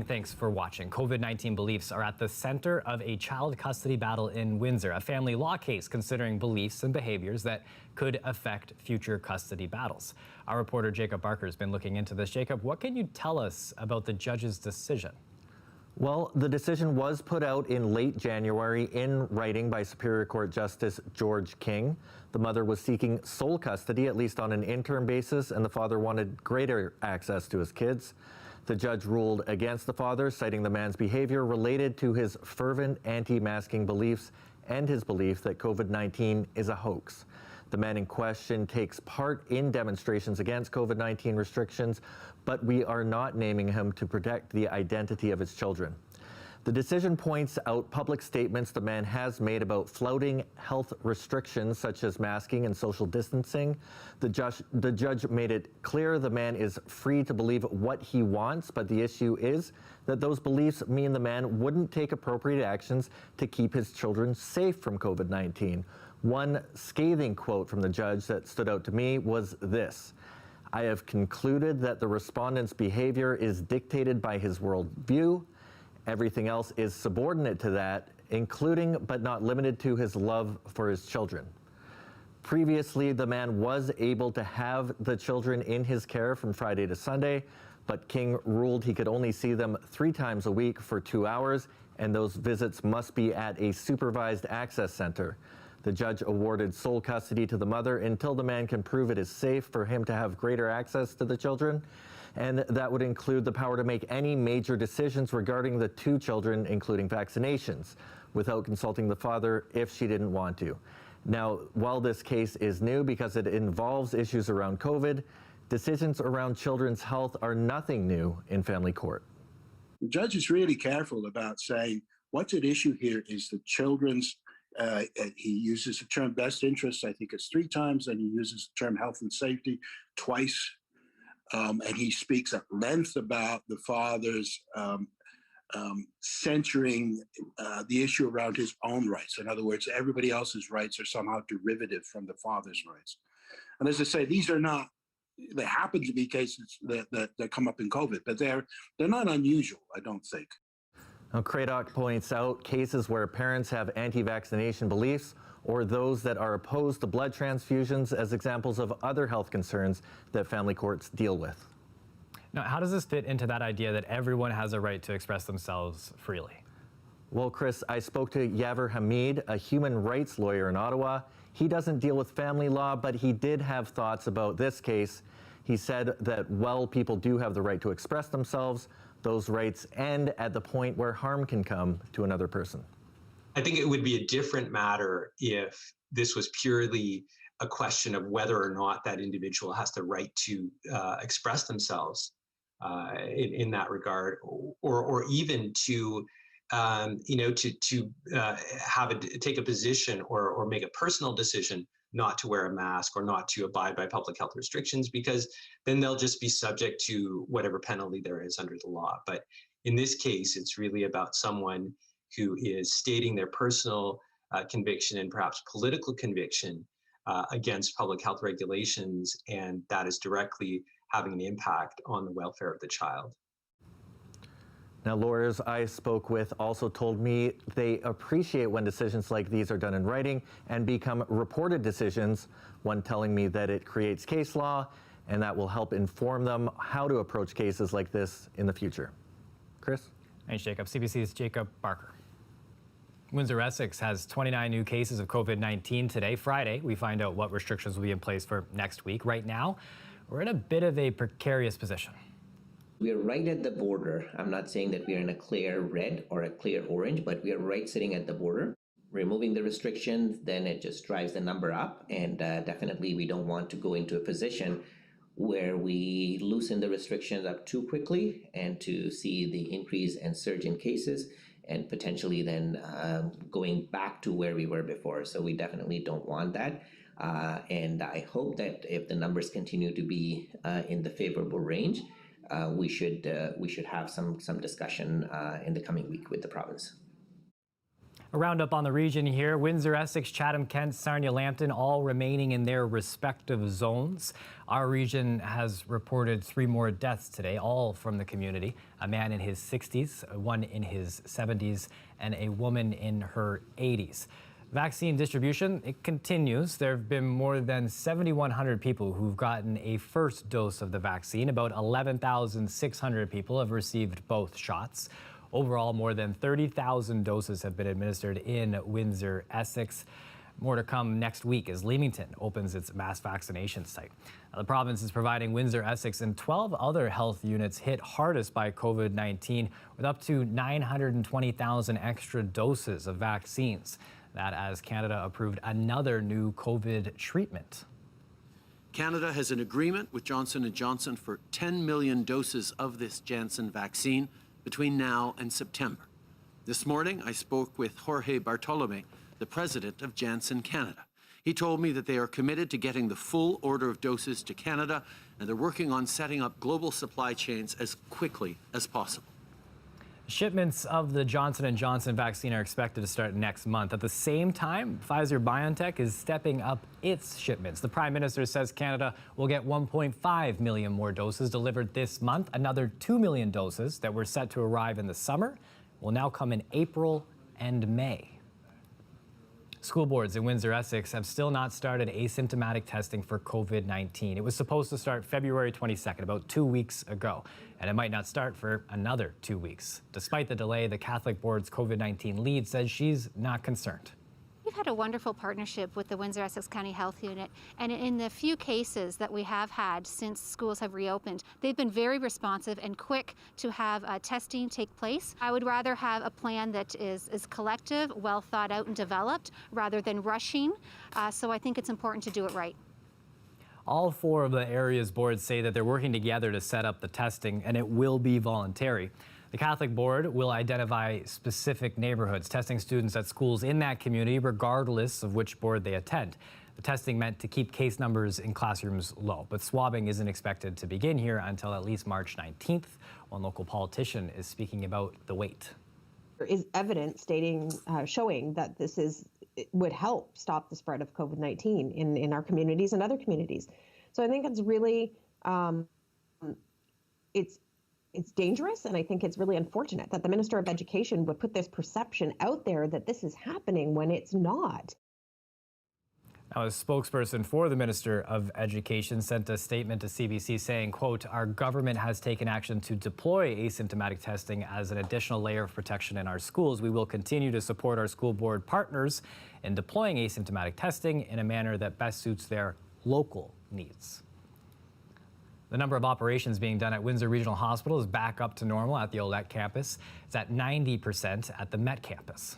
thanks for watching. COVID-19 beliefs are at the center of a child custody battle in Windsor, a family law case considering beliefs and behaviors that could affect future custody battles. Our reporter Jacob Barker has been looking into this. Jacob, what can you tell us about the judge's decision? Well, the decision was put out in late January in writing by Superior Court Justice George King. The mother was seeking sole custody, at least on an interim basis, and the father wanted greater access to his kids. The judge ruled against the father, citing the man's behavior related to his fervent anti-masking beliefs and his belief that COVID-19 is a hoax. The man in question takes part in demonstrations against COVID-19 restrictions, but we are not naming him to protect the identity of his children. The decision points out public statements the man has made about flouting health restrictions such as masking and social distancing. The judge made it clear the man is free to believe what he wants, but the issue is that those beliefs mean the man wouldn't take appropriate actions to keep his children safe from COVID-19. One scathing quote from the judge that stood out to me was this: "I have concluded that the respondent's behavior is dictated by his worldview. Everything else is subordinate to that, including but not limited to his love for his children." Previously, the man was able to have the children in his care from Friday to Sunday, but King ruled he could only see them 3 times a week for 2 hours, and those visits must be at a supervised access center. The judge awarded sole custody to the mother until the man can prove it is safe for him to have greater access to the children. And that would include the power to make any major decisions regarding the 2 children, including vaccinations, without consulting the father if she didn't want to. Now, while this case is new because it involves issues around COVID, decisions around children's health are nothing new in family court. The judge is really careful about saying what's at issue here is the children's, he uses the term best interest, I think it's 3 times, and he uses the term health and safety twice. And he speaks at length about the father's censoring the issue around his own rights. In other words, everybody else's rights are somehow derivative from the father's rights. And as I say, these are not, they happen to be cases that come up in COVID, but they're not unusual, I don't think. Now, Cradock points out cases where parents have anti-vaccination beliefs or those that are opposed to blood transfusions as examples of other health concerns that family courts deal with. Now, how does this fit into that idea that everyone has a right to express themselves freely? Well, Chris, I spoke to Yaver Hamid, a human rights lawyer in Ottawa. He doesn't deal with family law, but he did have thoughts about this case. He said that while people do have the right to express themselves, those rights end at the point where harm can come to another person. I think it would be a different matter if this was purely a question of whether or not that individual has the right to express themselves in that regard, or even to take a position or make a personal decision not to wear a mask or not to abide by public health restrictions, because then they'll just be subject to whatever penalty there is under the law. But in this case, it's really about someone who is stating their personal conviction and perhaps political conviction against public health regulations, and that is directly having an impact on the welfare of the child. Now, lawyers I spoke with also told me they appreciate when decisions like these are done in writing and become reported decisions, one telling me that it creates case law and that will help inform them how to approach cases like this in the future. Chris? Thanks, Jacob. CBC's Jacob Barker. Windsor Essex has 29 new cases of COVID-19 today. Friday, we find out what restrictions will be in place for next week. Right now, we're in a bit of a precarious position. We are right at the border. I'm not saying that we are in a clear red or a clear orange, but we are right sitting at the border. Removing the restrictions, then it just drives the number up. And definitely we don't want to go into a position where we loosen the restrictions up too quickly and to see the increase and surge in cases and potentially then going back to where we were before. So we definitely don't want that. And I hope that if the numbers continue to be in the favorable range, we should have some discussion in the coming week with the province. A roundup on the region here. Windsor Essex, Chatham-Kent, Sarnia-Lambton all remaining in their respective zones. Our region has reported 3 more deaths today, all from the community. A man in his 60s, one in his 70s, and a woman in her 80s. Vaccine distribution, it continues. There have been more than 7,100 people who've gotten a first dose of the vaccine. About 11,600 people have received both shots. Overall, more than 30,000 doses have been administered in Windsor Essex. More to come next week as Leamington opens its mass vaccination site. Now, the province is providing Windsor Essex and 12 other health units hit hardest by COVID-19 with up to 920,000 extra doses of vaccines. That as Canada approved another new COVID treatment. Canada has an agreement with Johnson & Johnson for 10 million doses of this Janssen vaccine between now and September. This morning, I spoke with Jorge Bartolome, the president of Janssen Canada. He told me that they are committed to getting the full order of doses to Canada, and they're working on setting up global supply chains as quickly as possible. Shipments of the Johnson & Johnson vaccine are expected to start next month. At the same time, Pfizer-BioNTech is stepping up its shipments. The Prime Minister says Canada will get 1.5 million more doses delivered this month. Another 2 million doses that were set to arrive in the summer will now come in April and May. School boards in Windsor Essex have still not started asymptomatic testing for COVID-19. It was supposed to start February 22nd, about 2 weeks ago, and it might not start for another 2 weeks. Despite the delay, the Catholic Board's COVID-19 lead says she's not concerned. We've had a wonderful partnership with the Windsor Essex County Health Unit, and in the few cases that we have had since schools have reopened, they've been very responsive and quick to have testing take place. I would rather have a plan that is collective, well thought out and developed, rather than rushing, so I think it's important to do it right. All 4 of the area's boards say that they're working together to set up the testing, and it will be voluntary. The Catholic Board will identify specific neighborhoods, testing students at schools in that community regardless of which board they attend. The testing meant to keep case numbers in classrooms low, but swabbing isn't expected to begin here until at least March 19th. One local politician is speaking about the wait. There is evidence showing that it would help stop the spread of COVID-19 in our communities and other communities. So I think it's really, it's dangerous, and I think it's really unfortunate that the Minister of Education would put this perception out there that this is happening when it's not. Now, a spokesperson for the Minister of Education sent a statement to CBC saying, quote, "Our government has taken action to deploy asymptomatic testing as an additional layer of protection in our schools. We will continue to support our school board partners in deploying asymptomatic testing in a manner that best suits their local needs." The number of operations being done at Windsor Regional Hospital is back up to normal at the Olette campus. It's at 90% at the Met campus.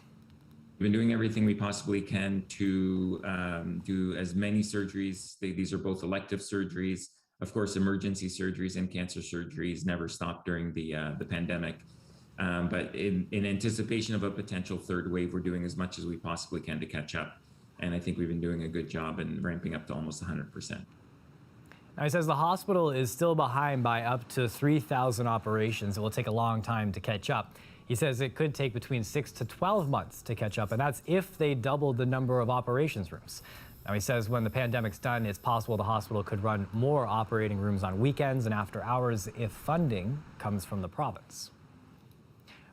We've been doing everything we possibly can to do as many surgeries. These are both elective surgeries. Of course, emergency surgeries and cancer surgeries never stopped during the pandemic. But in anticipation of a potential third wave, we're doing as much as we possibly can to catch up. And I think we've been doing a good job and ramping up to almost 100%. Now, he says the hospital is still behind by up to 3,000 operations. It will take a long time to catch up. He says it could take between 6 to 12 months to catch up, and that's if they doubled the number of operations rooms. Now, he says when the pandemic's done, it's possible the hospital could run more operating rooms on weekends and after hours if funding comes from the province.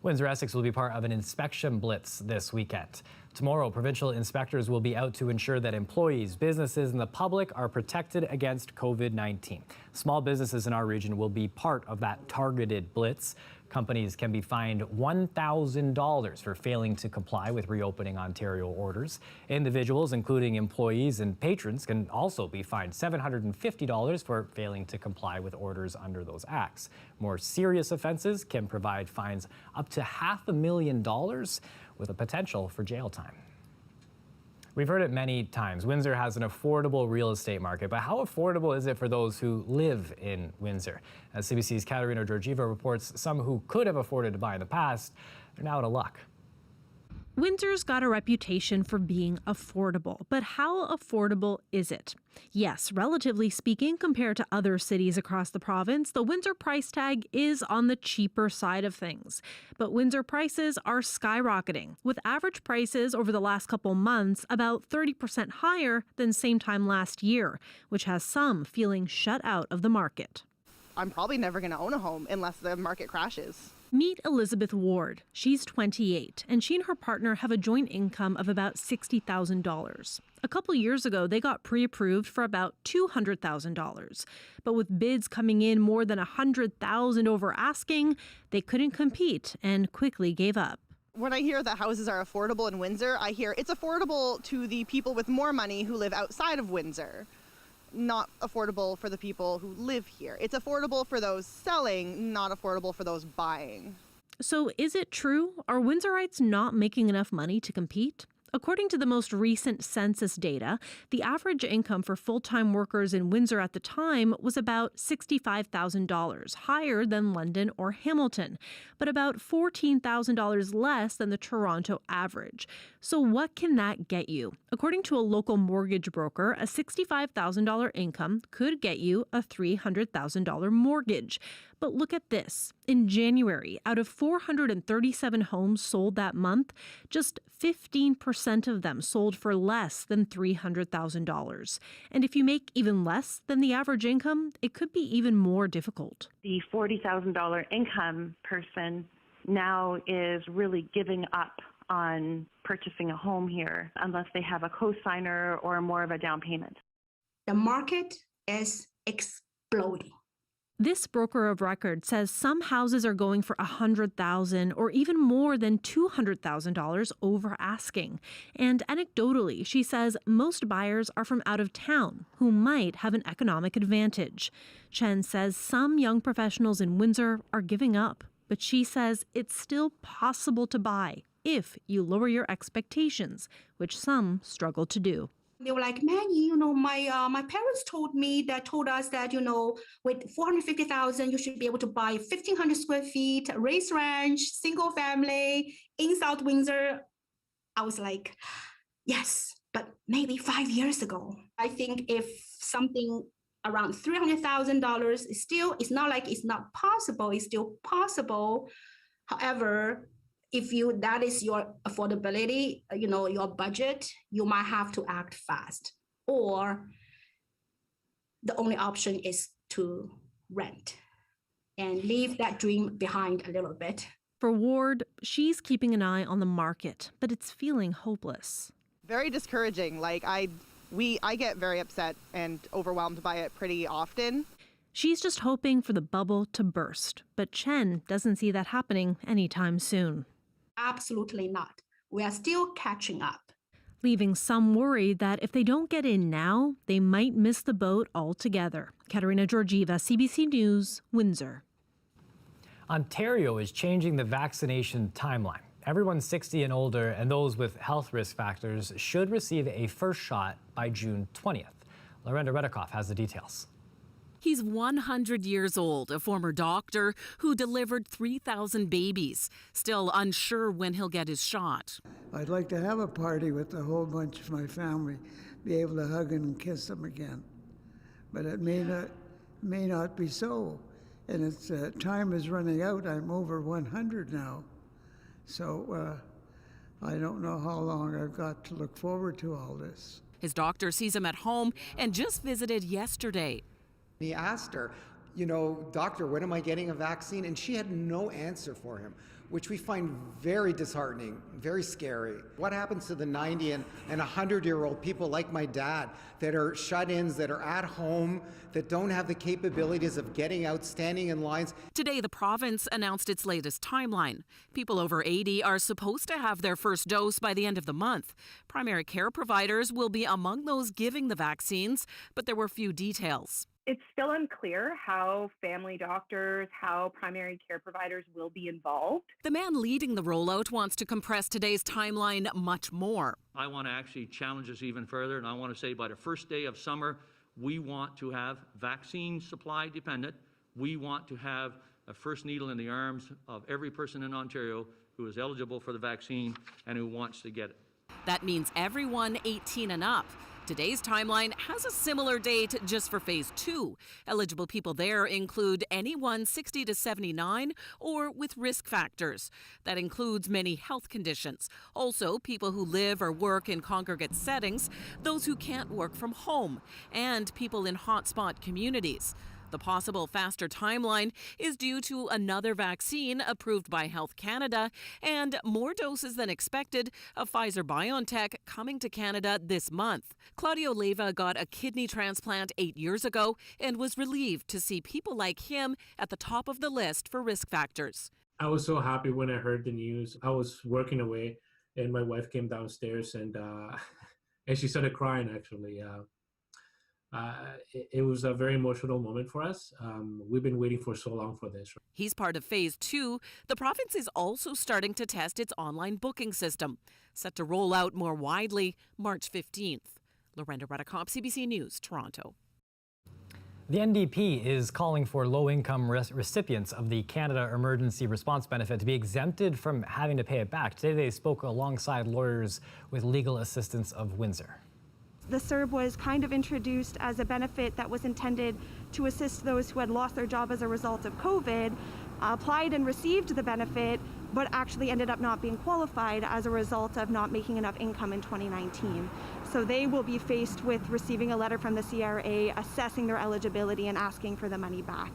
Windsor Essex will be part of an inspection blitz this weekend. Tomorrow, provincial inspectors will be out to ensure that employees, businesses, and the public are protected against COVID-19. Small businesses in our region will be part of that targeted blitz. Companies can be fined $1,000 for failing to comply with reopening Ontario orders. Individuals, including employees and patrons, can also be fined $750 for failing to comply with orders under those acts. More serious offenses can provide fines up to $500,000 with a potential for jail time. We've heard it many times. Windsor has an affordable real estate market, but how affordable is it for those who live in Windsor? As CBC's Katerina Georgieva reports, some who could have afforded to buy in the past are now out of luck. Windsor's got a reputation for being affordable, but how affordable is it? Yes, relatively speaking, compared to other cities across the province, the Windsor price tag is on the cheaper side of things. But Windsor prices are skyrocketing, with average prices over the last couple months about 30% higher than same time last year, which has some feeling shut out of the market. I'm probably never going to own a home unless the market crashes. Meet Elizabeth Ward. She's 28, and she and her partner have a joint income of about $60,000. A couple years ago, they got pre-approved for about $200,000. But with bids coming in more than $100,000 over asking, they couldn't compete and quickly gave up. When I hear that houses are affordable in Windsor, I hear it's affordable to the people with more money who live outside of Windsor. Not affordable for the people who live here. It's affordable for those selling, not affordable for those buying. So is it true? Are Windsorites not making enough money to compete? According to the most recent census data, the average income for full-time workers in Windsor at the time was about $65,000, higher than London or Hamilton, but about $14,000 less than the Toronto average. So what can that get you? According to a local mortgage broker, a $65,000 income could get you a $300,000 mortgage. But look at this. In January, out of 437 homes sold that month, just 15% of them sold for less than $300,000. And if you make even less than the average income, it could be even more difficult. The $40,000 income person now is really giving up on purchasing a home here unless they have a co-signer or more of a down payment. The market is exploding. This broker of record says some houses are going for $100,000 or even more than $200,000 over asking. And anecdotally, she says most buyers are from out of town who might have an economic advantage. Chen says some young professionals in Windsor are giving up, but she says it's still possible to buy if you lower your expectations, which some struggle to do. They were like, Maggie, my parents told us that, with $450,000, you should be able to buy 1,500 square feet, race ranch, single family in South Windsor. I was like, yes, but maybe 5 years ago. I think if something around $300,000 is still, it's not like it's not possible, it's still possible. However, if that is your affordability, your budget, you might have to act fast. Or the only option is to rent and leave that dream behind a little bit. For Ward, she's keeping an eye on the market, but it's feeling hopeless. Very discouraging. I get very upset and overwhelmed by it pretty often. She's just hoping for the bubble to burst, but Chen doesn't see that happening anytime soon. Absolutely not. We are still catching up. Leaving some worried that if they don't get in now, they might miss the boat altogether. Katerina Georgieva, CBC News, Windsor. Ontario is changing the vaccination timeline. Everyone 60 and older and those with health risk factors should receive a first shot by June 20th. Lorenda Redikoff has the details. He's 100 years old, a former doctor who delivered 3,000 babies, still unsure when he'll get his shot. I'd like to have a party with a whole bunch of my family, be able to hug and kiss them again. But it may not be so. And it's time is running out. I'm over 100 now. So I don't know how long I've got to look forward to all this. His doctor sees him at home and just visited yesterday. He asked her, doctor, when am I getting a vaccine? And she had no answer for him, which we find very disheartening, very scary. What happens to the 90 and 100-year-old people like my dad that are shut-ins, that are at home, that don't have the capabilities of getting out, standing in lines? Today, the province announced its latest timeline. People over 80 are supposed to have their first dose by the end of the month. Primary care providers will be among those giving the vaccines, but there were few details. It's still unclear how family doctors, how primary care providers will be involved. The man leading the rollout wants to compress today's timeline much more. I want to actually challenge us even further, and I want to say by the first day of summer, we want to have vaccine supply dependent. We want to have a first needle in the arms of every person in Ontario who is eligible for the vaccine and who wants to get it. That means everyone 18 and up. Today's timeline has a similar date just for phase 2. Eligible people there include anyone 60 to 79 or with risk factors. That includes many health conditions. Also, people who live or work in congregate settings, those who can't work from home, and people in hotspot communities. The possible faster timeline is due to another vaccine approved by Health Canada and more doses than expected of Pfizer-BioNTech coming to Canada this month. Claudio Leyva got a kidney transplant 8 years ago and was relieved to see people like him at the top of the list for risk factors. I was so happy when I heard the news. I was working away and my wife came downstairs and she started crying actually. It was a very emotional moment for us. We've been waiting for so long for this. He's part of phase 2. The province is also starting to test its online booking system, set to roll out more widely March 15th. Lorenda Redicop, CBC News, Toronto. The NDP is calling for low-income recipients of the Canada Emergency Response Benefit to be exempted from having to pay it back. Today they spoke alongside lawyers with Legal Assistance of Windsor. The CERB was kind of introduced as a benefit that was intended to assist those who had lost their job as a result of COVID, applied and received the benefit, but actually ended up not being qualified as a result of not making enough income in 2019. So they will be faced with receiving a letter from the CRA assessing their eligibility and asking for the money back.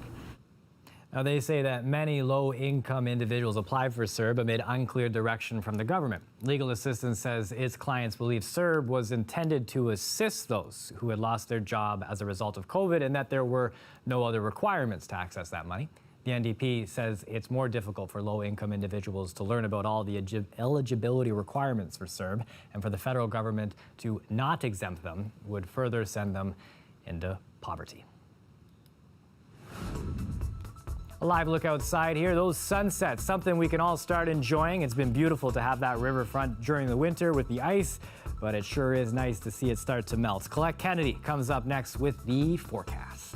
Now, they say that many low-income individuals applied for CERB amid unclear direction from the government. Legal Assistance says its clients believe CERB was intended to assist those who had lost their job as a result of COVID and that there were no other requirements to access that money. The NDP says it's more difficult for low-income individuals to learn about all the eligibility requirements for CERB, and for the federal government to not exempt them would further send them into poverty. A live look outside here, those sunsets, something we can all start enjoying. It's been beautiful to have that riverfront during the winter with the ice, but it sure is nice to see it start to melt. Colette Kennedy comes up next with the forecast.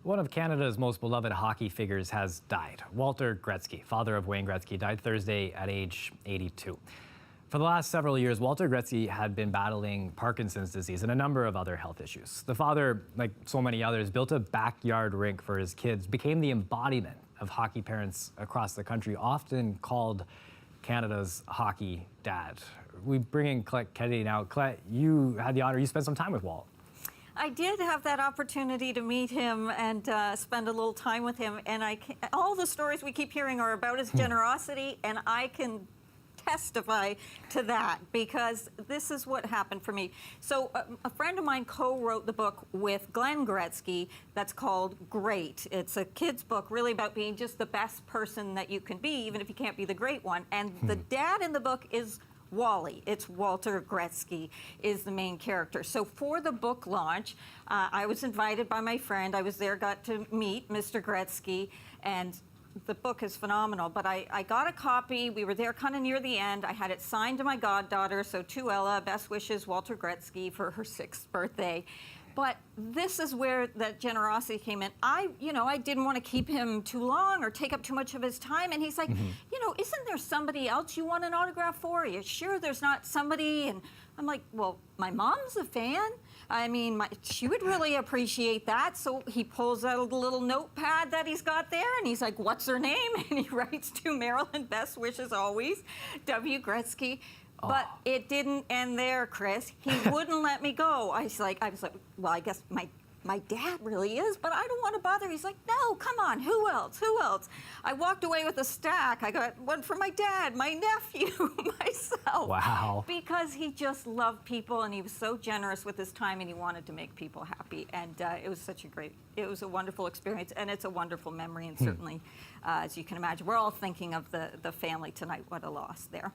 One of Canada's most beloved hockey figures has died. Walter Gretzky, father of Wayne Gretzky, died Thursday at age 82. For the last several years, Walter Gretzky had been battling Parkinson's disease and a number of other health issues. The father, like so many others, built a backyard rink for his kids, became the embodiment of hockey parents across the country, often called Canada's hockey dad. We bring in Colette Kennedy now. Colette, you had the honor, you spent some time with Walt. I did have that opportunity to meet him and spend a little time with him, and all the stories we keep hearing are about his generosity, and I can testify to that because this is what happened for me. So a friend of mine co-wrote the book with Glenn Gretzky that's called Great. It's a kid's book really about being just the best person that you can be, even if you can't be the great one. And the dad in the book is Wally. It's Walter Gretzky is the main character. So for the book launch, I was invited by my friend. I was there, got to meet Mr. Gretzky, and the book is phenomenal. But I got a copy. We were there kind of near the end. I had it signed to my goddaughter, so to Ella, best wishes, Walter Gretzky, for her 6th birthday. But this is where that generosity came in. I didn't want to keep him too long or take up too much of his time. And he's like, isn't there somebody else you want an autograph for? Are you sure there's not somebody? And I'm like, well, my mom's a fan. I mean, she would really appreciate that. So he pulls out a little notepad that he's got there, and he's like, what's her name? And he writes to Marilyn, best wishes always, W. Gretzky. But it didn't end there, Chris. He wouldn't let me go. I was like, well, I guess my dad really is, but I don't want to bother. He's like, no, come on, who else? Who else? I walked away with a stack. I got one for my dad, my nephew, myself. Wow. Because he just loved people, and he was so generous with his time, and he wanted to make people happy. And it was a wonderful experience, and it's a wonderful memory, and certainly, as you can imagine, we're all thinking of the family tonight. What a loss there.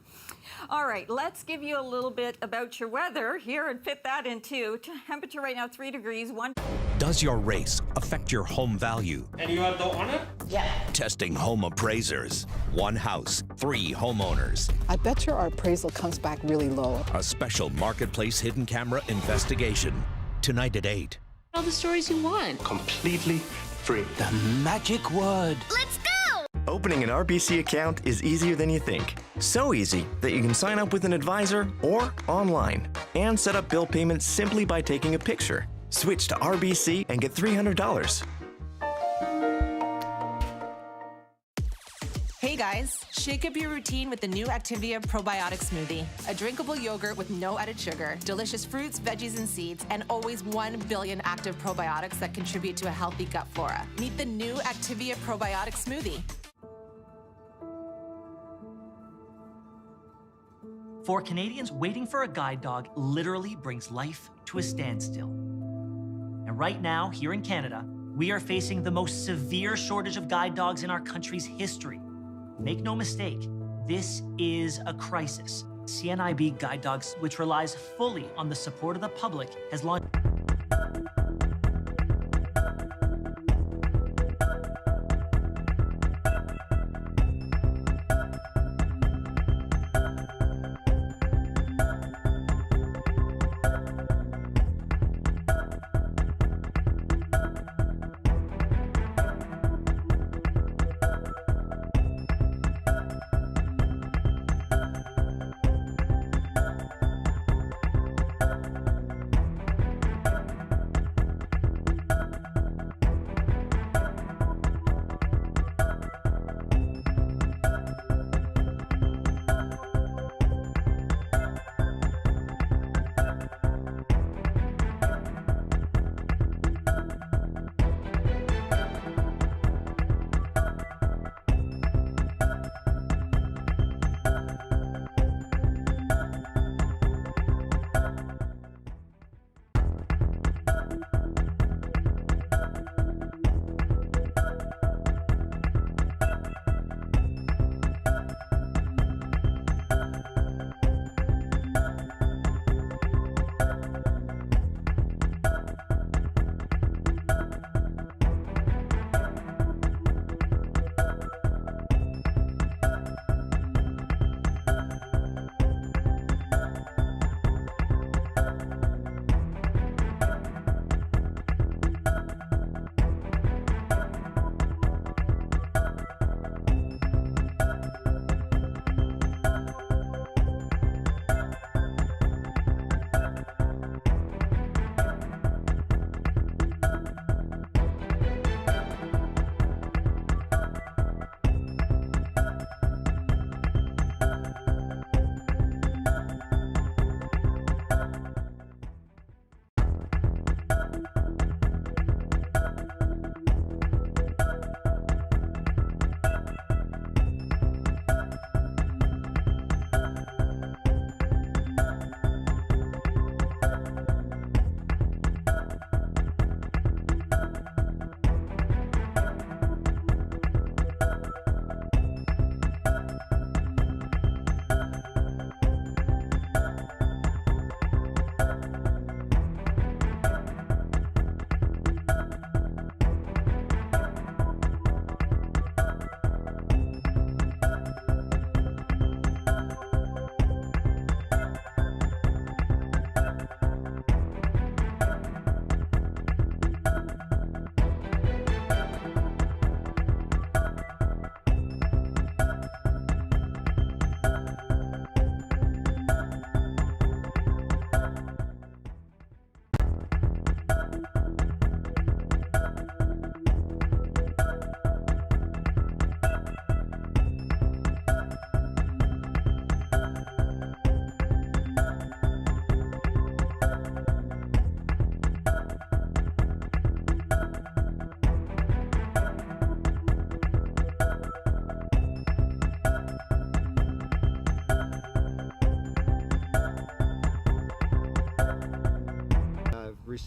All right, let's give you a little bit about your weather here and fit that in too. Temperature right now, 3 degrees, 1. Does your race affect your home value? And you are the owner? Yeah. Testing home appraisers. 1 house, 3 homeowners. I bet your appraisal comes back really low. A special marketplace hidden camera investigation. Tonight at 8. All the stories you want. Completely free. The magic word. Let's go! Opening an RBC account is easier than you think. So easy that you can sign up with an advisor or online and set up bill payments simply by taking a picture. Switch to RBC and get $300. Hey guys, shake up your routine with the new Activia Probiotic Smoothie. A drinkable yogurt with no added sugar, delicious fruits, veggies, and seeds, and always 1 billion active probiotics that contribute to a healthy gut flora. Meet the new Activia Probiotic Smoothie. For Canadians, waiting for a guide dog literally brings life to a standstill. And right now, here in Canada, we are facing the most severe shortage of guide dogs in our country's history. Make no mistake, this is a crisis. CNIB Guide Dogs, which relies fully on the support of the public, has launched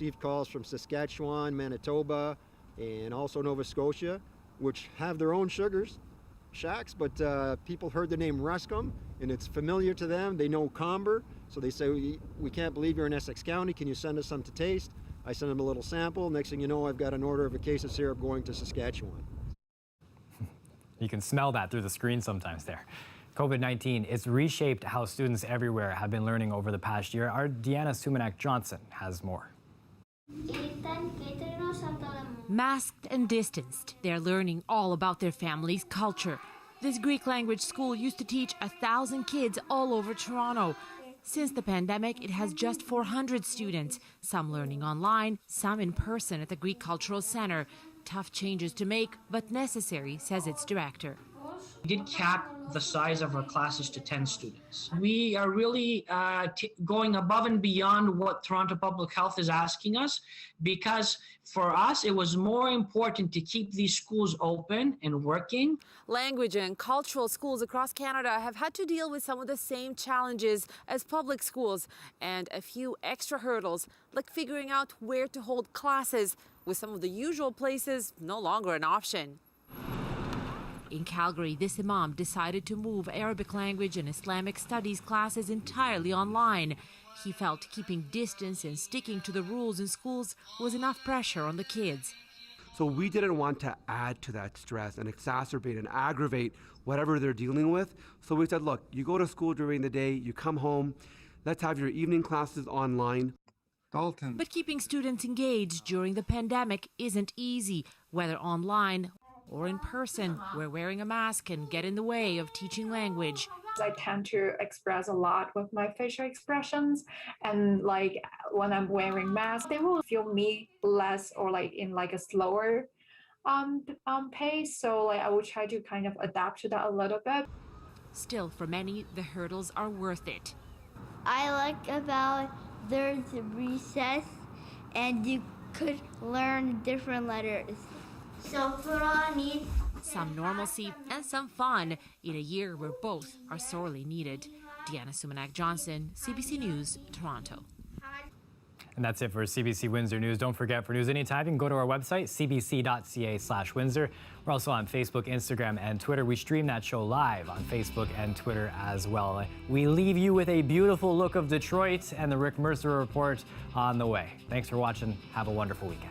received calls from Saskatchewan, Manitoba, and also Nova Scotia, which have their own sugars shacks, but people heard the name Ruscombe and it's familiar to them. They know Comber, so they say, we can't believe you're in Essex County. Can you send us some to taste? I send them a little sample. Next thing you know, I've got an order of a case of syrup going to Saskatchewan. You can smell that through the screen sometimes there. COVID-19, it's reshaped how students everywhere have been learning over the past year. Our Deanna Sumanak-Johnson has more. Masked and distanced, they're learning all about their family's culture. This Greek language school used to teach 1,000 kids all over Toronto. Since the pandemic, it has just 400 students, some learning online, some in person at the Greek Cultural Center. Tough changes to make, but necessary, says its director. We did cap the size of our classes to 10 students. We are really going above and beyond what Toronto Public Health is asking us, because for us, it was more important to keep these schools open and working. Language and cultural schools across Canada have had to deal with some of the same challenges as public schools and a few extra hurdles, like figuring out where to hold classes, with some of the usual places no longer an option. In Calgary, this imam decided to move Arabic language and Islamic studies classes entirely online. He felt keeping distance and sticking to the rules in schools was enough pressure on the kids. So we didn't want to add to that stress and exacerbate and aggravate whatever they're dealing with. So we said, look, you go to school during the day, you come home, let's have your evening classes online. Dalton. But keeping students engaged during the pandemic isn't easy, whether online or in person, where wearing a mask can get in the way of teaching language. I tend to express a lot with my facial expressions, and like when I'm wearing masks, they will feel me less or like in like a slower pace. So like I will try to kind of adapt to that a little bit. Still, for many, the hurdles are worth it. I like about there's recess and you could learn different letters. Some normalcy and some fun in a year where both are sorely needed. Deanna Sumanak-Johnson, CBC News, Toronto. And that's it for CBC Windsor News. Don't forget, for news anytime, you can go to our website, cbc.ca/Windsor. We're also on Facebook, Instagram, and Twitter. We stream that show live on Facebook and Twitter as well. We leave you with a beautiful look of Detroit and the Rick Mercer Report on the way. Thanks for watching. Have a wonderful weekend.